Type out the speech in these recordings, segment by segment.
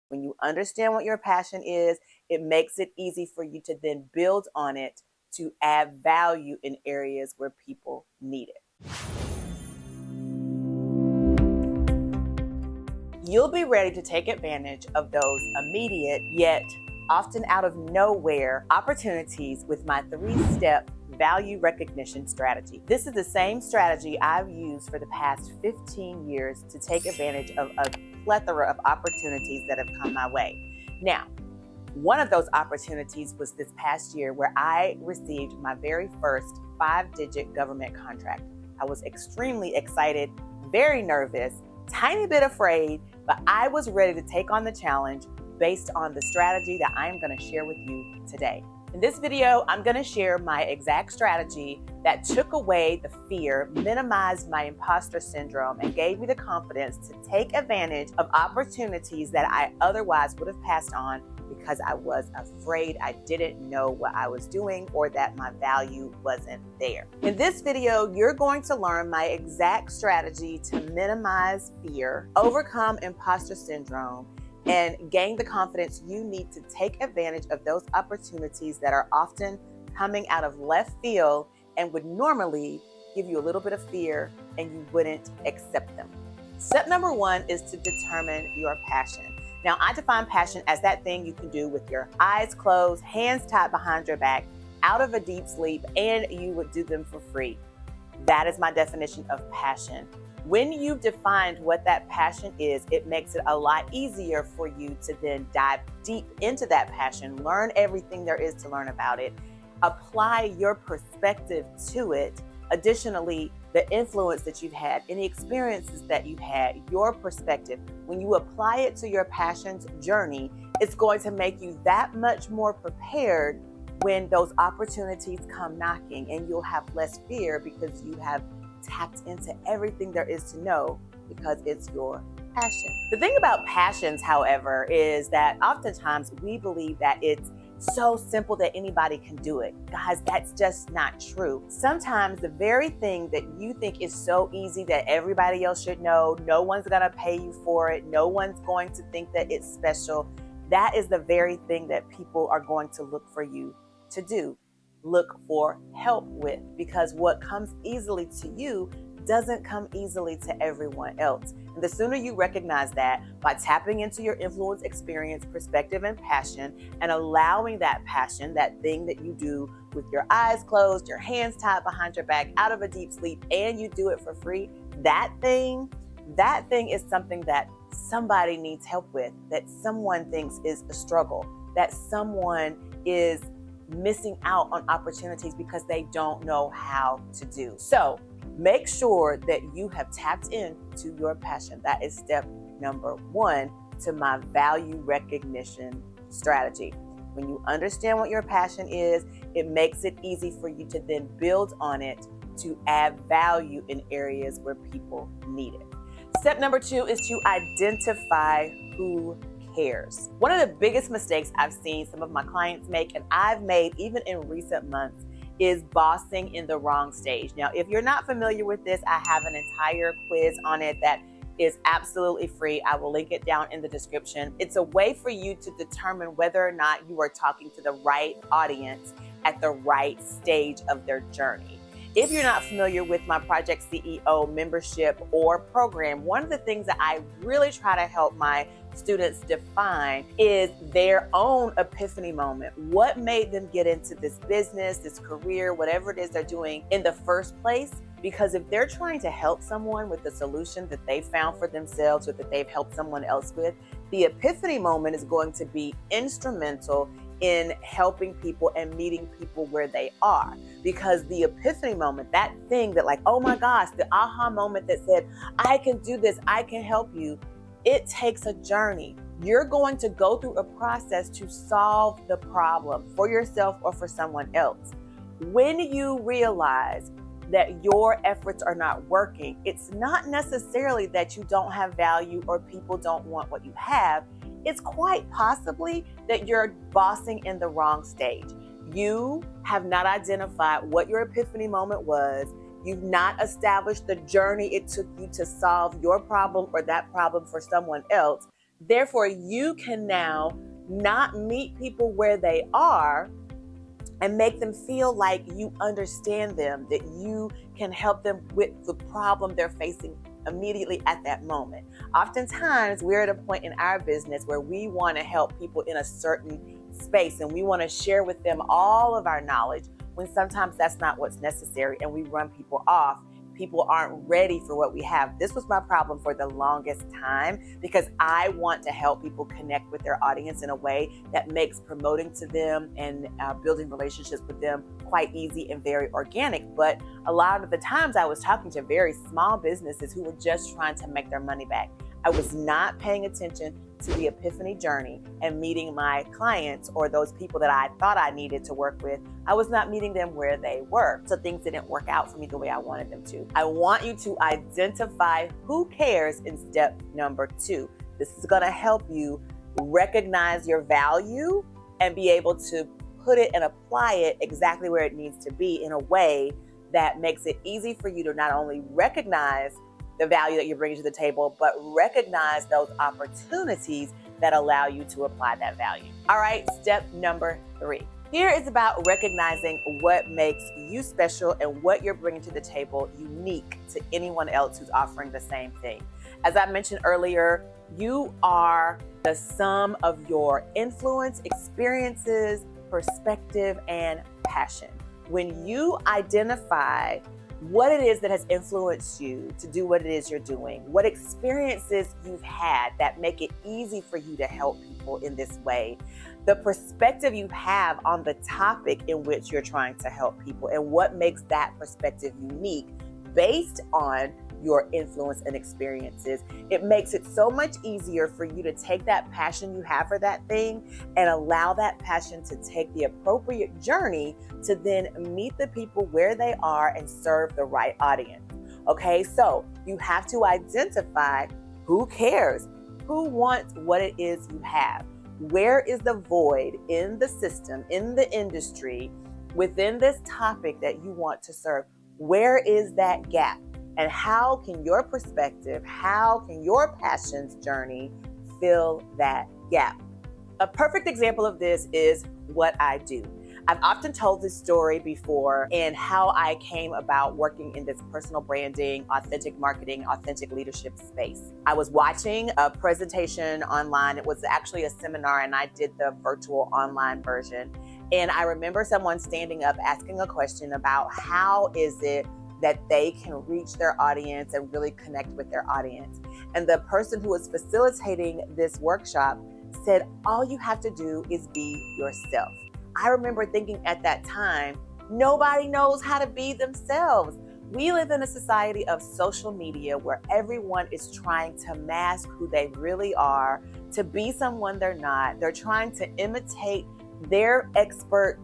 When you understand what your passion is, it makes it easy for you to then build on it to add value in areas where people need it. You'll be ready to take advantage of those immediate, yet often out of nowhere opportunities with my 3-step value recognition strategy. This is the same strategy I've used for the past 15 years to take advantage of a plethora of opportunities that have come my way. Now, one of those opportunities was this past year where I received my very first 5-digit government contract. I was extremely excited, very nervous, tiny bit afraid, but I was ready to take on the challenge based on the strategy that I'm going to share with you today. In this video, I'm going to share my exact strategy that took away the fear, minimized my imposter syndrome, and gave me the confidence to take advantage of opportunities that I otherwise would have passed on because I was afraid I didn't know what I was doing or that my value wasn't there. In this video, you're going to learn my exact strategy to minimize fear, overcome imposter syndrome, and gain the confidence you need to take advantage of those opportunities that are often coming out of left field and would normally give you a little bit of fear and you wouldn't accept them. Step number 1 is to determine your passion. Now, I define passion as that thing you can do with your eyes closed, hands tied behind your back, out of a deep sleep, and you would do them for free. That is my definition of passion. When you've defined what that passion is, it makes it a lot easier for you to then dive deep into that passion, learn everything there is to learn about it, apply your perspective to it. Additionally, the influence that you've had, any experiences that you've had, your perspective, when you apply it to your passion's journey, it's going to make you that much more prepared when those opportunities come knocking, and you'll have less fear because you have tapped into everything there is to know because it's your passion. The thing about passions, however, is that oftentimes we believe that it's so simple that anybody can do it. Guys, that's just not true. Sometimes the very thing that you think is so easy that everybody else should know, no one's gonna pay you for it, no one's going to think that it's special, that is the very thing that people are going to look for you to do, look for help with, because what comes easily to you doesn't come easily to everyone else. And the sooner you recognize that by tapping into your influence, experience, perspective, and passion, and allowing that passion, that thing that you do with your eyes closed, your hands tied behind your back, out of a deep sleep, and you do it for free, that thing is something that somebody needs help with, that someone thinks is a struggle, that someone is missing out on opportunities because they don't know how to do. So make sure that you have tapped into your passion. That is step number 1 to my value recognition strategy. When you understand what your passion is, it makes it easy for you to then build on it to add value in areas where people need it. Step number 2 is to identify who cares. One of the biggest mistakes I've seen some of my clients make, and I've made even in recent months, is bossing in the wrong stage. Now, if you're not familiar with this, I have an entire quiz on it that is absolutely free. I will link it down in the description. It's a way for you to determine whether or not you are talking to the right audience at the right stage of their journey. If you're not familiar with my Project CEO membership or program, one of the things that I really try to help my students define is their own epiphany moment. What made them get into this business, this career, whatever it is they're doing in the first place? Because if they're trying to help someone with the solution that they found for themselves or that they've helped someone else with, the epiphany moment is going to be instrumental in helping people and meeting people where they are. Because the epiphany moment, that thing that like, oh my gosh, the aha moment that said, I can do this, I can help you, it takes a journey. You're going to go through a process to solve the problem for yourself or for someone else. When you realize that your efforts are not working, it's not necessarily that you don't have value or people don't want what you have. It's quite possibly that you're bossing in the wrong stage. You have not identified what your epiphany moment was. You've not established the journey it took you to solve your problem or that problem for someone else. Therefore, you can now not meet people where they are and make them feel like you understand them, that you can help them with the problem they're facing immediately at that moment. Oftentimes, we're at a point in our business where we want to help people in a certain space and we want to share with them all of our knowledge, when sometimes that's not what's necessary and we run people off. People aren't ready for what we have. This was my problem for the longest time, because I want to help people connect with their audience in a way that makes promoting to them and building relationships with them quite easy and very organic. But a lot of the times I was talking to very small businesses who were just trying to make their money back. I was not paying attention to the epiphany journey and meeting my clients or those people that I thought I needed to work with. I was not meeting them where they were. So things didn't work out for me the way I wanted them to. I want you to identify who cares in step number 2. This is going to help you recognize your value and be able to put it and apply it exactly where it needs to be in a way that makes it easy for you to not only recognize the value that you're bringing to the table, but recognize those opportunities that allow you to apply that value. All right, step number 3. Here is about recognizing what makes you special and what you're bringing to the table unique to anyone else who's offering the same thing. As I mentioned earlier, you are the sum of your influence, experiences, perspective, and passion. When you identify what it is that has influenced you to do what it is you're doing, what experiences you've had that make it easy for you to help people in this way, the perspective you have on the topic in which you're trying to help people, and what makes that perspective unique based on your influence and experiences, it makes it so much easier for you to take that passion you have for that thing and allow that passion to take the appropriate journey to then meet the people where they are and serve the right audience. Okay, so you have to identify who cares, who wants what it is you have. Where is the void in the system, in the industry, within this topic that you want to serve? Where is that gap? And how can your perspective, how can your passions journey fill that gap? A perfect example of this is what I do. I've often told this story before in how I came about working in this personal branding, authentic marketing, authentic leadership space. I was watching a presentation online. It was actually a seminar, and I did the virtual online version. And I remember someone standing up asking a question about how is it that they can reach their audience and really connect with their audience. And the person who was facilitating this workshop said, all you have to do is be yourself. I remember thinking at that time, nobody knows how to be themselves. We live in a society of social media where everyone is trying to mask who they really are, to be someone they're not. They're trying to imitate their expert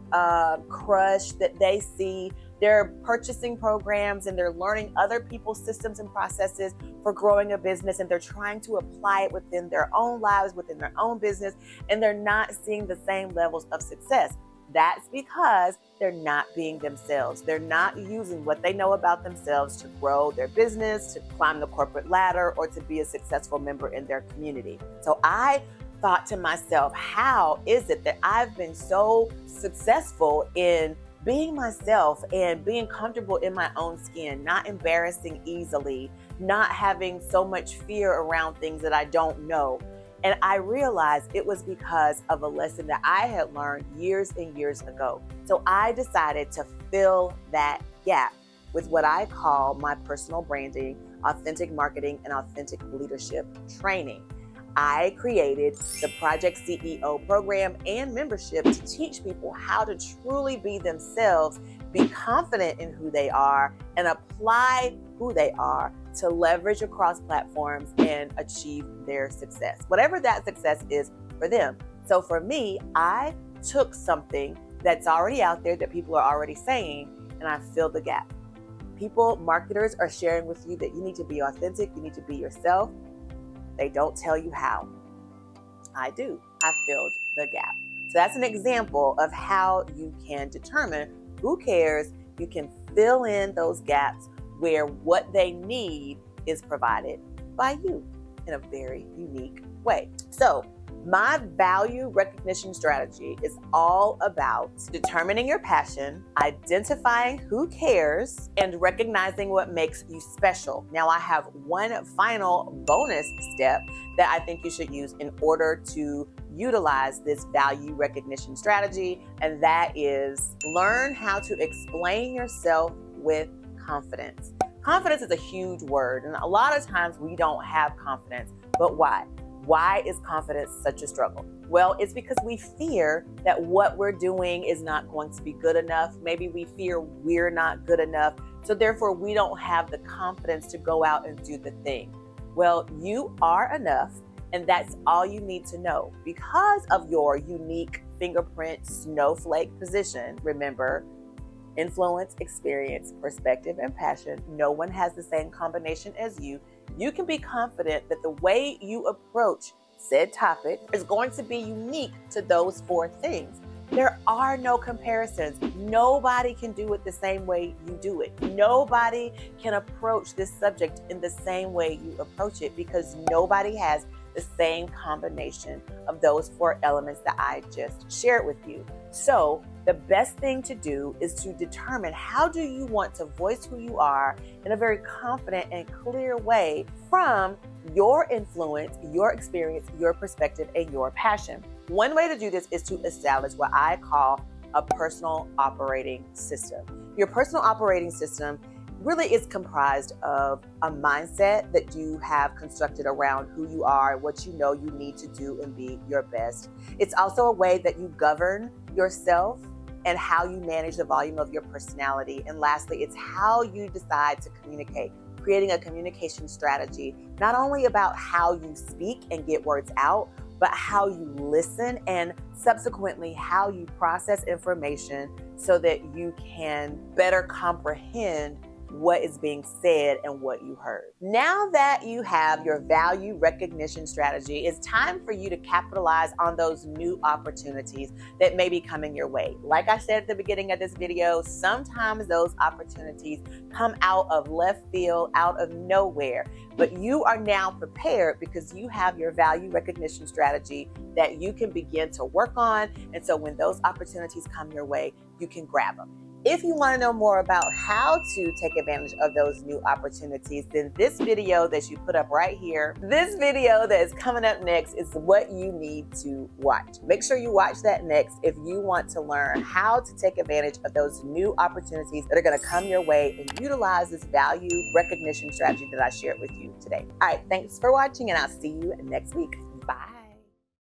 crush that they see. They're purchasing programs and they're learning other people's systems and processes for growing a business, and they're trying to apply it within their own lives, within their own business, and they're not seeing the same levels of success. That's because they're not being themselves. They're not using what they know about themselves to grow their business, to climb the corporate ladder, or to be a successful member in their community. So I thought to myself, how is it that I've been so successful in being myself and being comfortable in my own skin, not embarrassing easily, not having so much fear around things that I don't know? And I realized it was because of a lesson that I had learned years and years ago. So I decided to fill that gap with what I call my personal branding, authentic marketing, and authentic leadership training. I created the Project CEO program and membership to teach people how to truly be themselves, be confident in who they are, and apply who they are to leverage across platforms and achieve their success, whatever that success is for them. So for me, I took something that's already out there that people are already saying, and I filled the gap. Marketers are sharing with you that you need to be authentic, you need to be yourself. They don't tell you how. I do. I filled the gap. So that's an example of how you can determine who cares. You can fill in those gaps where what they need is provided by you in a very unique way. So my value recognition strategy is all about determining your passion, identifying who cares, and recognizing what makes you special. Now, I have one final bonus step that I think you should use in order to utilize this value recognition strategy, and that is learn how to explain yourself with confidence. Confidence is a huge word, and a lot of times we don't have confidence, but why? Why is confidence such a struggle? Well, it's because we fear that what we're doing is not going to be good enough. Maybe we fear we're not good enough. So therefore, we don't have the confidence to go out and do the thing. Well, you are enough, and that's all you need to know. Because of your unique fingerprint snowflake position, remember, influence, experience, perspective, and passion. No one has the same combination as you. You can be confident that the way you approach said topic is going to be unique to those 4 things. There are no comparisons. Nobody can do it the same way you do it. Nobody can approach this subject in the same way you approach it because nobody has the same combination of those 4 elements that I just shared with you. So the best thing to do is to determine how do you want to voice who you are in a very confident and clear way from your influence, your experience, your perspective, and your passion. One way to do this is to establish what I call a personal operating system. Your personal operating system really is comprised of a mindset that you have constructed around who you are, what you know you need to do and be your best. It's also a way that you govern yourself and how you manage the volume of your personality. And lastly, it's how you decide to communicate, creating a communication strategy, not only about how you speak and get words out, but how you listen and subsequently how you process information so that you can better comprehend what is being said and what you heard. Now that you have your value recognition strategy, it's time for you to capitalize on those new opportunities that may be coming your way. Like I said at the beginning of this video, sometimes those opportunities come out of left field, out of nowhere, but you are now prepared because you have your value recognition strategy that you can begin to work on. And so when those opportunities come your way, you can grab them. If you want to know more about how to take advantage of those new opportunities, then this video that you put up right here, this video that is coming up next is what you need to watch. Make sure you watch that next if you want to learn how to take advantage of those new opportunities that are going to come your way and utilize this value recognition strategy that I shared with you today. All right, thanks for watching, and I'll see you next week.